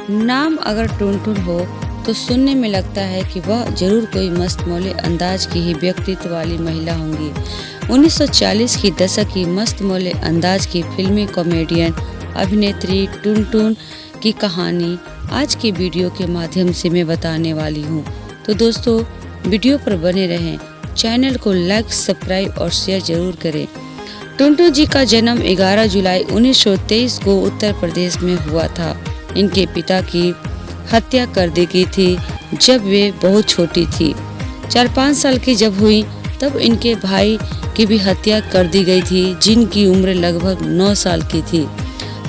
नाम अगर टुनटुन हो तो सुनने में लगता है कि वह जरूर कोई मस्तमौले अंदाज की ही व्यक्तित्व वाली महिला होंगी। 1940 की दशक की मस्तमौले अंदाज की फिल्मी कॉमेडियन अभिनेत्री टुनटुन की कहानी आज के वीडियो के माध्यम से मैं बताने वाली हूँ। तो दोस्तों वीडियो पर बने रहें, चैनल को लाइक, सब्सक्राइब और शेयर जरूर करें। टुनटुन जी का जन्म 11 जुलाई 1923 को उत्तर प्रदेश में हुआ था। इनके पिता की हत्या कर दी गई थी जब वे बहुत छोटी थी। 4-5 साल की जब हुई तब इनके भाई की भी हत्या कर दी गई थी, जिनकी उम्र लगभग 9 साल की थी।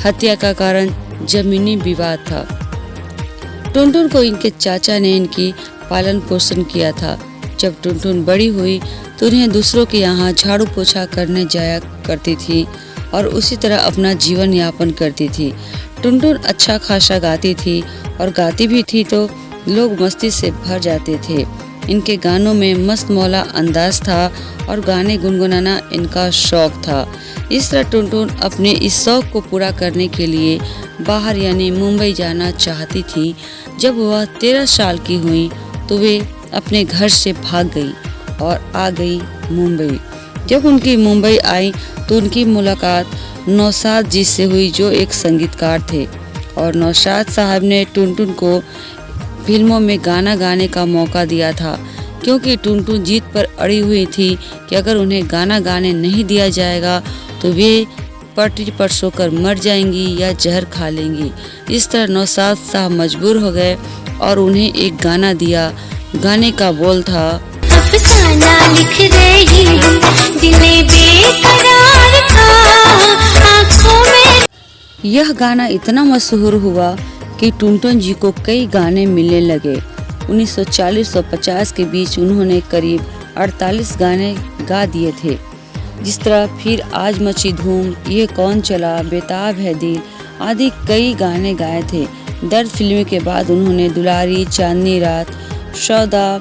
हत्या का कारण जमीनी विवाद था। टुनटुन को इनके चाचा ने इनकी पालन पोषण किया था। जब टुनटुन बड़ी हुई तो उन्हें दूसरों के यहाँ झाड़ू पोछा करने जाया करती थी और उसी तरह अपना जीवन यापन करती थी। टुनटुन अच्छा खासा गाती थी और गाती भी थी तो लोग मस्ती से भर जाते थे। इनके गानों में मस्त मौला अंदाज था और गाने गुनगुनाना इनका शौक था। इस तरह टुनटुन अपने इस शौक को पूरा करने के लिए बाहर यानी मुंबई जाना चाहती थी। जब वह 13 साल की हुई तो वे अपने घर से भाग गई और आ गई मुंबई। जब उनकी मुंबई आई तो उनकी मुलाकात नौशाद जी से हुई, जो एक संगीतकार थे, और नौशाद साहब ने टुनटुन को फिल्मों में गाना गाने का मौका दिया था, क्योंकि टुनटुन जीत पर अड़ी हुई थी कि अगर उन्हें गाना गाने नहीं दिया जाएगा तो वे पटरी पर सोकर मर जाएंगी या जहर खा लेंगी। इस तरह नौशाद साहब मजबूर हो गए और उन्हें एक गाना दिया। गाने का बोल था, अफसाना लिख रही हूँ, दिले बेकरार था, आँखों में। यह गाना इतना मशहूर हुआ कि टुनटुन जी को कई गाने मिलने लगे। 1940 और 50 के बीच उन्होंने करीब 48 गाने गा दिए थे, जिस तरह फिर आज मची धूम, ये कौन चला, बेताब है दिल आदि कई गाने गाए थे। दर्द फिल्म के बाद उन्होंने दुलारी, चांदनी रात, सौदा,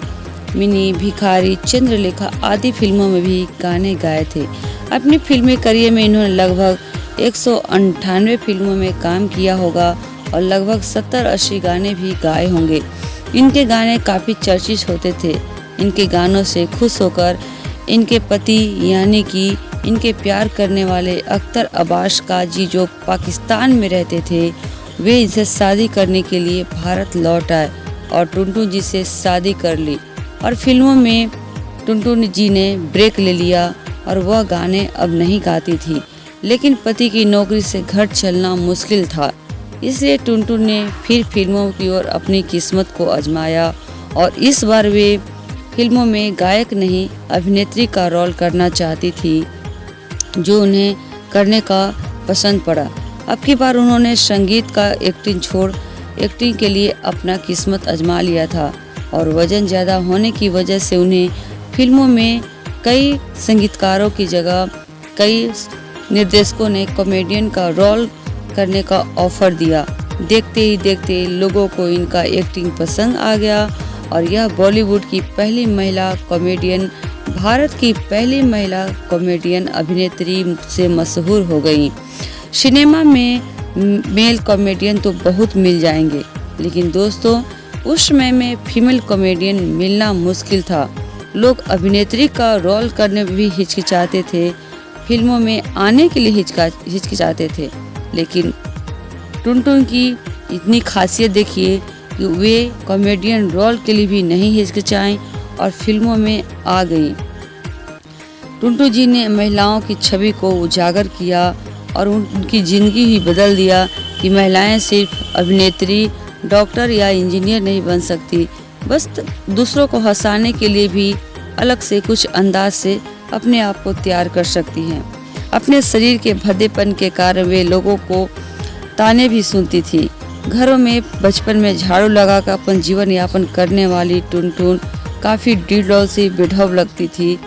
मिनी, भिखारी, चंद्रलेखा आदि फिल्मों में भी गाने गाए थे। अपनी फिल्मी करियर में इन्होंने लगभग 198 फिल्मों में काम किया होगा और लगभग 70-80 गाने भी गाए होंगे। इनके गाने काफ़ी चर्चित होते थे। इनके गानों से खुश होकर इनके पति यानी कि इनके प्यार करने वाले अख्तर अब्बास काजी, जो पाकिस्तान में रहते थे, वे इनसे शादी करने के लिए भारत लौट आए और टुनटुन जी से शादी कर ली और फिल्मों में टुनटुन जी ने ब्रेक ले लिया और वह गाने अब नहीं गाती थी। लेकिन पति की नौकरी से घर चलना मुश्किल था, इसलिए टुनटुन ने फिर फिल्मों की ओर अपनी किस्मत को आजमाया और इस बार वे फिल्मों में गायक नहीं अभिनेत्री का रोल करना चाहती थी, जो उन्हें करने का पसंद पड़ा। अब की बार उन्होंने संगीत का एक्टिंग छोड़ एक्टिंग के लिए अपना किस्मत आजमा लिया था और वजन ज़्यादा होने की वजह से उन्हें फिल्मों में कई संगीतकारों की जगह कई निर्देशकों ने कॉमेडियन का रोल करने का ऑफर दिया। देखते ही देखते लोगों को इनका एक्टिंग पसंद आ गया और यह बॉलीवुड की पहली महिला कॉमेडियन, भारत की पहली महिला कॉमेडियन अभिनेत्री से मशहूर हो गई। सिनेमा में मेल कॉमेडियन तो बहुत मिल जाएंगे, लेकिन दोस्तों उस समय में फीमेल कॉमेडियन मिलना मुश्किल था। लोग अभिनेत्री का रोल करने में भी हिचकिचाते थे, फिल्मों में आने के लिए हिचकिचाते थे। लेकिन टुनटुन की इतनी खासियत देखिए कि वे कॉमेडियन रोल के लिए भी नहीं हिचकिचाएं और फिल्मों में आ गई। टुनटुन जी ने महिलाओं की छवि को उजागर किया और उनकी ज़िंदगी ही बदल दिया कि महिलाएं सिर्फ अभिनेत्री, डॉक्टर या इंजीनियर नहीं बन सकती, बस दूसरों को हंसाने के लिए भी अलग से कुछ अंदाज से अपने आप को तैयार कर सकती हैं। अपने शरीर के भद्देपन के कारण वे लोगों को ताने भी सुनती थी। घरों में बचपन में झाड़ू लगाकर अपन जीवन यापन करने वाली टुनटुन काफ़ी डिडौल सी बेढौल लगती थी,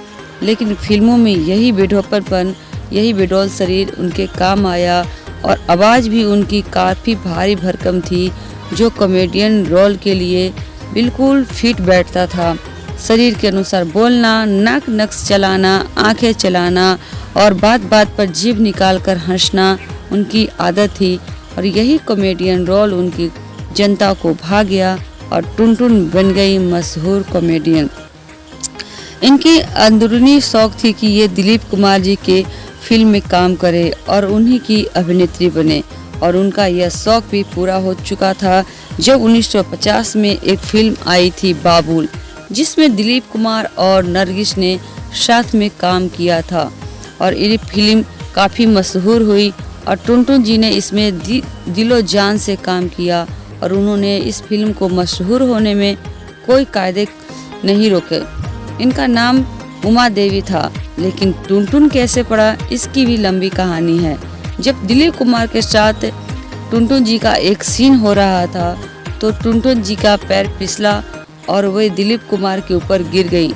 लेकिन फिल्मों में यही बेढौलपन, यही बेडौल शरीर उनके काम आया और आवाज़ भी उनकी काफ़ी भारी भरकम थी, जो कॉमेडियन रोल के लिए बिल्कुल फिट बैठता था। शरीर के अनुसार बोलना, नाक नक्श चलाना, आंखें चलाना और बात बात पर जीभ निकालकर हंसना उनकी आदत थी और यही कॉमेडियन रोल उनकी जनता को भा गया और टुनटुन बन गई मशहूर कॉमेडियन। इनकी अंदरूनी शौक थी कि ये दिलीप कुमार जी के फिल्म में काम करे और उन्हीं की अभिनेत्री बने, और उनका यह शौक भी पूरा हो चुका था जब 1950 में एक फिल्म आई थी बाबुल, जिसमें दिलीप कुमार और नरगिस ने साथ में काम किया था और ये फिल्म काफ़ी मशहूर हुई और टुनटुन जी ने इसमें दिलो जान से काम किया और उन्होंने इस फिल्म को मशहूर होने में कोई कायदे नहीं रोके। इनका नाम उमा देवी था, लेकिन टुनटुन कैसे पड़ा इसकी भी लंबी कहानी है। जब दिलीप कुमार के साथ टुनटुन जी का एक सीन हो रहा था तो टुनटुन जी का पैर फिसला और वह दिलीप कुमार के ऊपर गिर गई।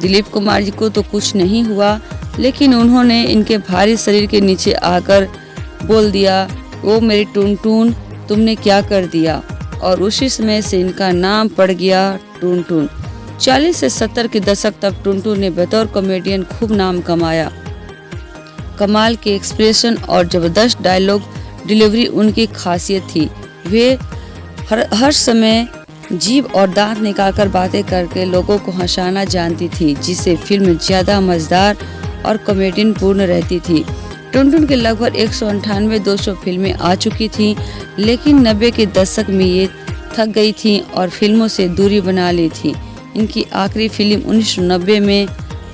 दिलीप कुमार जी को तो कुछ नहीं हुआ, लेकिन उन्होंने इनके भारी शरीर के नीचे आकर बोल दिया, ओ मेरी टुनटुन तुमने क्या कर दिया, और उसी समय से इनका नाम पड़ गया टुनटुन। 40 से 70 के दशक तक टुनटुन ने बतौर कॉमेडियन खूब नाम कमाया। कमाल के एक्सप्रेशन और जबरदस्त डायलॉग डिलीवरी उनकी खासियत थी। वे हर समय जीभ और दांत निकालकर बातें करके लोगों को हंसाना जानती थी, जिससे फिल्म ज्यादा मजेदार और कॉमेडियन पूर्ण रहती थी। टुनटुन के लगभग 198-200 फिल्में आ चुकी थी, लेकिन 90 के दशक में ये थक गई थी और फिल्मों से दूरी बना ली थी। इनकी आखिरी फिल्म 1990 में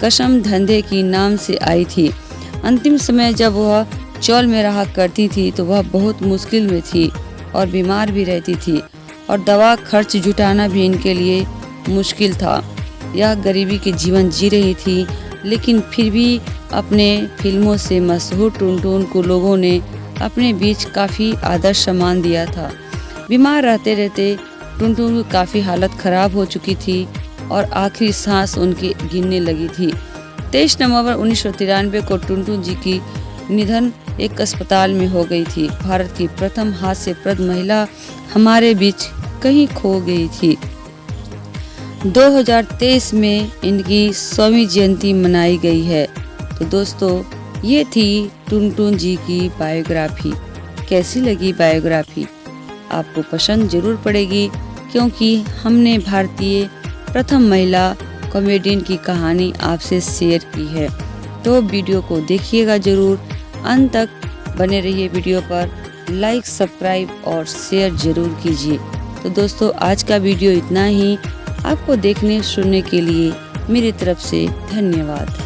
कसम धंधे की नाम से आई थी। अंतिम समय जब वह चौल में रहा करती थी तो वह बहुत मुश्किल में थी और बीमार भी रहती थी और दवा खर्च जुटाना भी इनके लिए मुश्किल था। यह गरीबी के जीवन जी रही थी, लेकिन फिर भी अपने फिल्मों से मशहूर टुनटुन को लोगों ने अपने बीच काफ़ी आदर सम्मान दिया था। बीमार रहते रहते टुनटुन की काफ़ी हालत खराब हो चुकी थी और आखिरी सांस उनकी गिरने लगी थी। 23 नवंबर 1993 को टुनटुन जी की निधन एक अस्पताल में हो गई थी। भारत की प्रथम हास्यप्रद महिला हमारे बीच कहीं खो गई थी। 2023 में इनकी 100वीं जयंती मनाई गई है। तो दोस्तों, ये थी टुनटुन जी की बायोग्राफी। कैसी लगी बायोग्राफी? आपको पसंद जरूर पड़ेगी, क्योंकि हमने भारतीय प्रथम महिला कॉमेडियन की कहानी आपसे शेयर की है। तो वीडियो को देखिएगा जरूर, अंत तक बने रहिए वीडियो पर। लाइक, सब्सक्राइब और शेयर जरूर कीजिए। तो दोस्तों, आज का वीडियो इतना ही। आपको देखने सुनने के लिए मेरी तरफ से धन्यवाद।